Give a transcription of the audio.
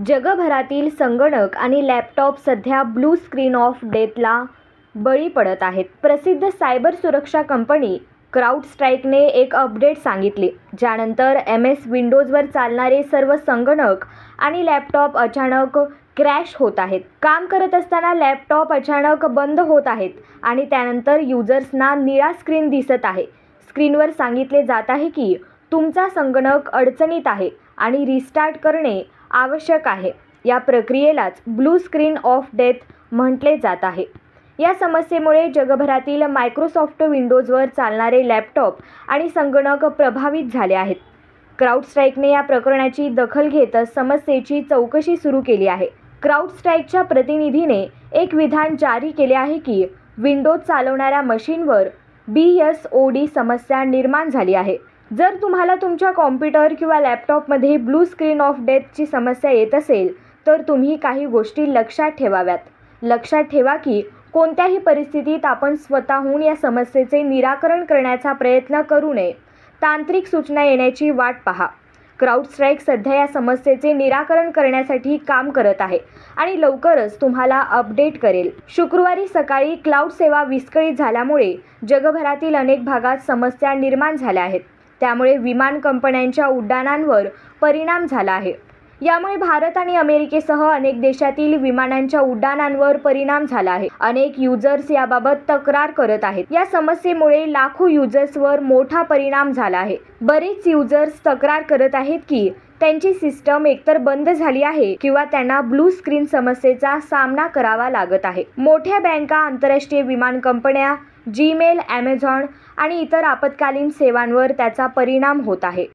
जगभरातील संगणक आणि लॅपटॉप सध्या ब्लू स्क्रीन ऑफ डेथला बळी पडत आहेत. प्रसिद्ध सायबर सुरक्षा कंपनी क्राउडस्ट्राईकने एक अपडेट सांगितले, ज्यानंतर MS विंडोजवर चालणारे सर्व संगणक आणि लॅपटॉप अचानक क्रॅश होत आहेत. काम करत असताना लॅपटॉप अचानक बंद होत आहेत आणि त्यानंतर युजर्सना निळा स्क्रीन दिसत आहे. स्क्रीनवर सांगितले जात आहे की तुमचा संगणक अडचणीत आहे आणि रिस्टार्ट करणे आवश्यक आहे. या प्रक्रियेलाच ब्लू स्क्रीन ऑफ डेथ म्हटले जात आहे. या समस्येमुळे जगभरातील मायक्रोसॉफ्ट विंडोजवर चालणारे लॅपटॉप आणि संगणक प्रभावित झाले आहेत. क्राउडस्ट्राईकने या प्रकरणाची दखल घेत समस्येची चौकशी सुरू केली आहे. क्राउडस्ट्राईकच्या प्रतिनिधीने एक विधान जारी केले आहे की विंडोज चालवणाऱ्या मशीनवर BSOD समस्या निर्माण झाली आहे. जर तुम्हाला तुमच्या कॉम्प्युटर किंवा लॅपटॉपमध्ये ब्लू स्क्रीन ऑफ डेथची समस्या येत असेल, तर तुम्ही काही गोष्टी लक्षात ठेवाव्यात. लक्षात ठेवा की कोणत्याही परिस्थितीत आपण स्वतःहून या समस्येचे निराकरण करण्याचा प्रयत्न करू नये. तांत्रिक सूचना येण्याची वाट पहा. क्राउडस्ट्राईक सध्या या समस्येचे निराकरण करण्यासाठी काम करत आहे आणि लवकरच तुम्हाला अपडेट करेल. शुक्रवारी सकाळी क्लाउड सेवा विस्कळीत झाल्यामुळे जगभरातील अनेक भागात समस्या निर्माण झाल्या आहेत. त्यामुळे विमान कंपन्यांच्या उड्डाणांवर परिणाम झाला आहे. यामुळे भारत आणि अमेरिकेसह अनेक देशातील विमानांच्या उड्डाणांवर परिणाम झाला आहे. अनेक युजर्स याबाबत तक्रार करत आहेत. या समस्येमुळे लाखो युजर्सवर मोठा परिणाम झाला आहे. बरेच युजर्स तक्रार करत आहेत की त्यांची सिस्टम एकतर बंद झाली आहे किंवा त्यांना ब्लू स्क्रीन समस्येचा सामना करावा लागत आहे. मोठ्या बँका, आंतरराष्ट्रीय विमान कंपन्या, Gmail, Amazon आणि इतर आपत्कालीन सेवांवर त्याचा परिणाम होत आहे.